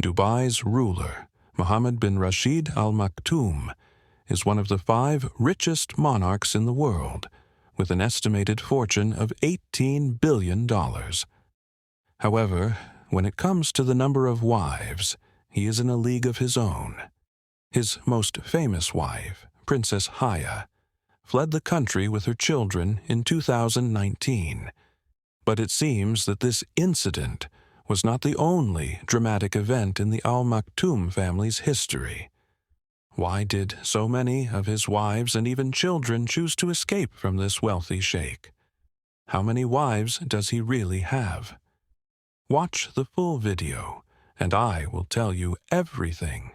Dubai's ruler, Mohammed bin Rashid Al Maktoum, is one of the 5 richest monarchs in the world, with an estimated fortune of $18 billion. However, when it comes to the number of wives, he is in a league of his own. His most famous wife, Princess Haya, fled the country with her children in 2019. But it seems that this incident was not the only dramatic event in the Al Maktoum family's history. Why did so many of his wives and even children choose to escape from this wealthy sheikh? How many wives does he really have? Watch the full video, and I will tell you everything.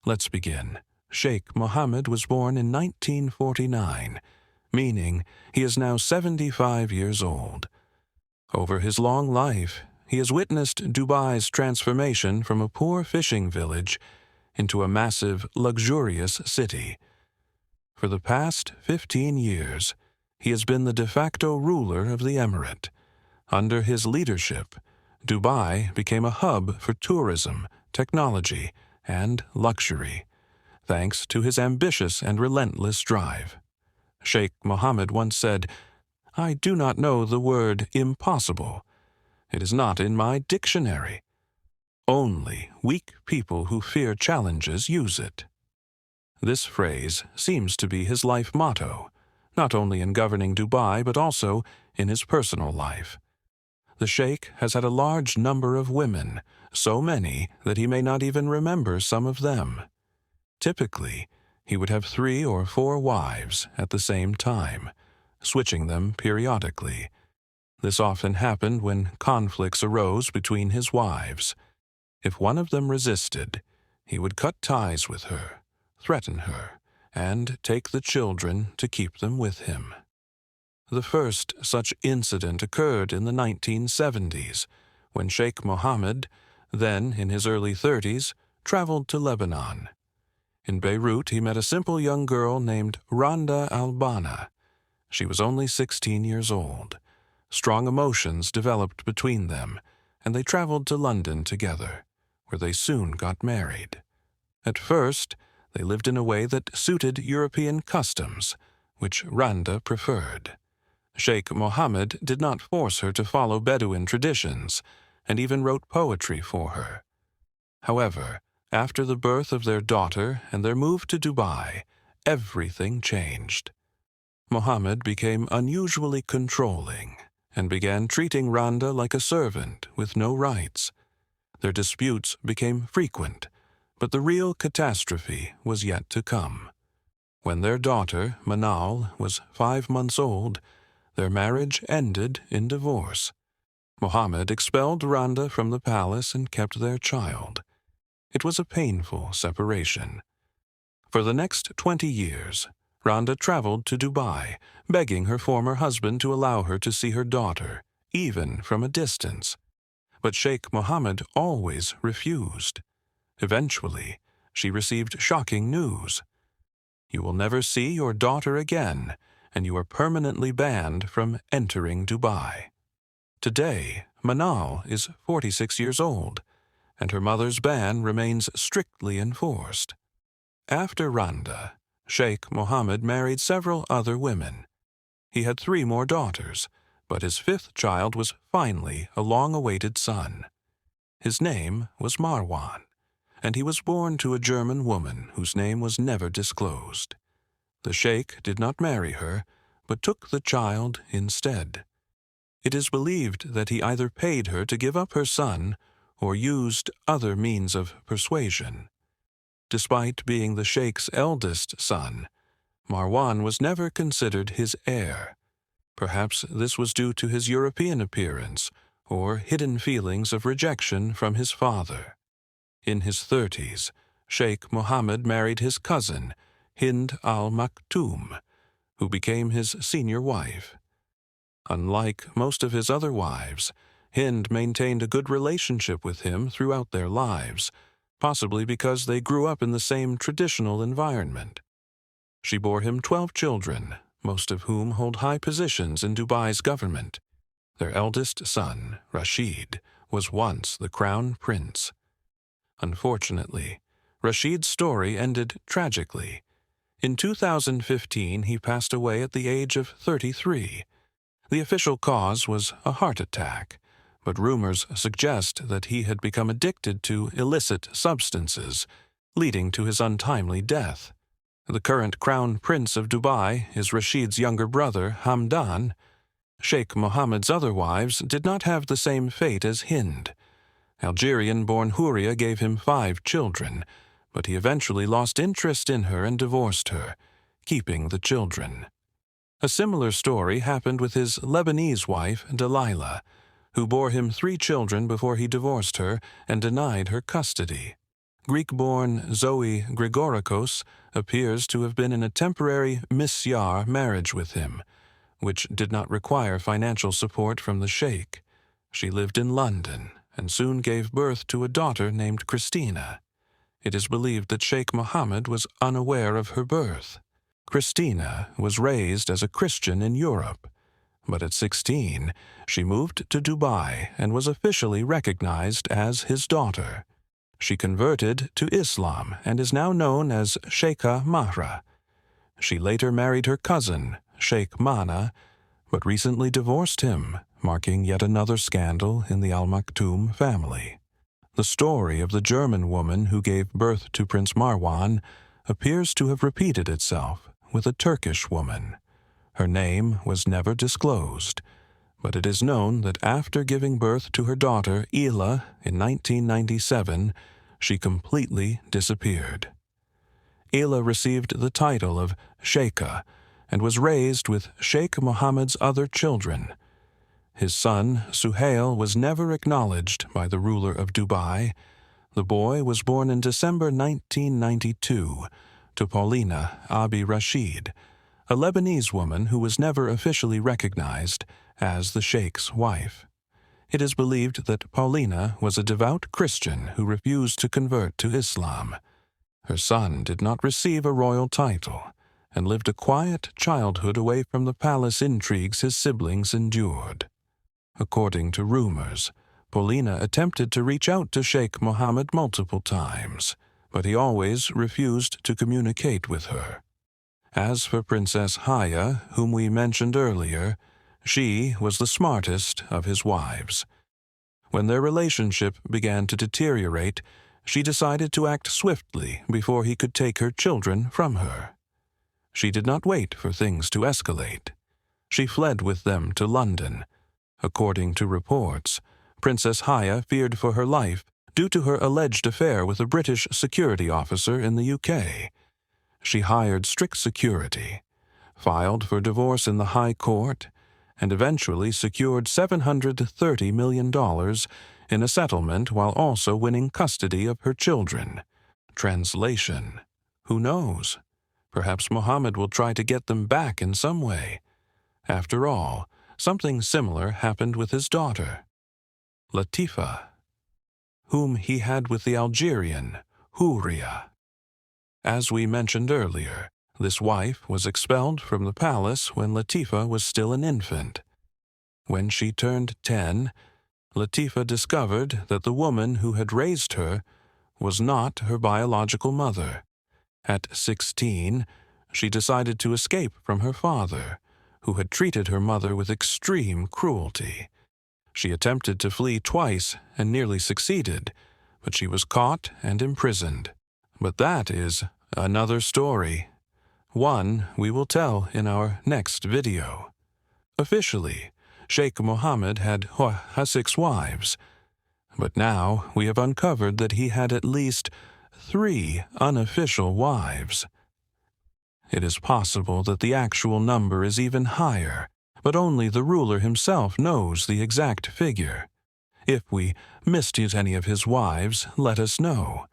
Let's begin. Sheikh Mohammed was born in 1949, meaning he is now 75 years old. Over his long life, he has witnessed Dubai's transformation from a poor fishing village into a massive, luxurious city. For the past 15 years, he has been the de facto ruler of the emirate. Under his leadership, Dubai became a hub for tourism, technology, and luxury, thanks to his ambitious and relentless drive. Sheikh Mohammed once said, "I do not know the word impossible. It is not in my dictionary. Only weak people who fear challenges use it." This phrase seems to be his life motto, not only in governing Dubai but also in his personal life. The sheikh has had a large number of women, so many that he may not even remember some of them. Typically, he would have 3 or 4 wives at the same time, switching them periodically. This often happened when conflicts arose between his wives. If one of them resisted, he would cut ties with her, threaten her, and take the children to keep them with him. The first such incident occurred in the 1970s, when Sheikh Mohammed, then in his early 30s, traveled to Lebanon. In Beirut, he met a simple young girl named Randa Al-Banna. She was only 16 years old. Strong emotions developed between them, and they traveled to London together, where they soon got married. At first, they lived in a way that suited European customs, which Randa preferred. Sheikh Mohammed did not force her to follow Bedouin traditions, and even wrote poetry for her. However, after the birth of their daughter and their move to Dubai, everything changed. Mohammed became unusually controlling and began treating Randa like a servant with no rights. Their disputes became frequent, but the real catastrophe was yet to come. When their daughter, Manal, was 5 months old, their marriage ended in divorce. Mohammed expelled Randa from the palace and kept their child. It was a painful separation. For the next 20 years, Randa traveled to Dubai, begging her former husband to allow her to see her daughter, even from a distance. But Sheikh Mohammed always refused. Eventually, she received shocking news. "You will never see your daughter again, and you are permanently banned from entering Dubai." Today, Manal is 46 years old, and her mother's ban remains strictly enforced. After Randa, Sheikh Mohammed married several other women. He had 3 more daughters, but his 5th child was finally a long-awaited son. His name was Marwan, and he was born to a German woman whose name was never disclosed. The sheikh did not marry her, but took the child instead. It is believed that he either paid her to give up her son or used other means of persuasion. Despite being the sheikh's eldest son, Marwan was never considered his heir. Perhaps this was due to his European appearance or hidden feelings of rejection from his father. In his 30s, Sheikh Mohammed married his cousin, Hind Al Maktoum, who became his senior wife. Unlike most of his other wives, Hind maintained a good relationship with him throughout their lives, possibly because they grew up in the same traditional environment. She bore him 12 children, most of whom hold high positions in Dubai's government. Their eldest son, Rashid, was once the crown prince. Unfortunately, Rashid's story ended tragically. In 2015, he passed away at the age of 33. The official cause was a heart attack, but rumors suggest that he had become addicted to illicit substances, leading to his untimely death. The current Crown Prince of Dubai is Rashid's younger brother, Hamdan. Sheikh Mohammed's other wives did not have the same fate as Hind. Algerian-born Houria gave him 5 children, but he eventually lost interest in her and divorced her, keeping the children. A similar story happened with his Lebanese wife, Delilah, who bore him 3 children before he divorced her and denied her custody. Greek-born Zoe Grigorikos appears to have been in a temporary misyar marriage with him, which did not require financial support from the sheikh. She lived in London and soon gave birth to a daughter named Christina. It is believed that Sheikh Mohammed was unaware of her birth. Christina was raised as a Christian in Europe, but at 16, she moved to Dubai and was officially recognized as his daughter. She converted to Islam and is now known as Sheikha Mahra. She later married her cousin, Sheikh Mana, but recently divorced him, marking yet another scandal in the Al Maktoum family. The story of the German woman who gave birth to Prince Marwan appears to have repeated itself with a Turkish woman. Her name was never disclosed, but it is known that after giving birth to her daughter Ila in 1997, she completely disappeared. Ila received the title of Sheikha and was raised with Sheikh Mohammed's other children. His son, Suhail, was never acknowledged by the ruler of Dubai. The boy was born in December 1992 to Paulina Abi Rashid, a Lebanese woman who was never officially recognized as the sheikh's wife. It is believed that Paulina was a devout Christian who refused to convert to Islam. Her son did not receive a royal title and lived a quiet childhood away from the palace intrigues his siblings endured. According to rumors, Paulina attempted to reach out to Sheikh Mohammed multiple times, but he always refused to communicate with her. As for Princess Haya, whom we mentioned earlier, she was the smartest of his wives. When their relationship began to deteriorate, she decided to act swiftly before he could take her children from her. She did not wait for things to escalate. She fled with them to London. According to reports, Princess Haya feared for her life due to her alleged affair with a British security officer in the UK. She hired strict security, filed for divorce in the High Court, and eventually secured $730 million in a settlement while also winning custody of her children. Translation: who knows? Perhaps Mohammed will try to get them back in some way. After all, something similar happened with his daughter, Latifa, whom he had with the Algerian, Houria. As we mentioned earlier, this wife was expelled from the palace when Latifa was still an infant. When she turned 10, Latifa discovered that the woman who had raised her was not her biological mother. At 16, she decided to escape from her father, who had treated her mother with extreme cruelty. She attempted to flee twice and nearly succeeded, but she was caught and imprisoned. But that is another story, one we will tell in our next video. Officially, Sheikh Mohammed had 6 wives, but now we have uncovered that he had at least 3 unofficial wives. It is possible that the actual number is even higher, but only the ruler himself knows the exact figure. If we missed any of his wives, let us know.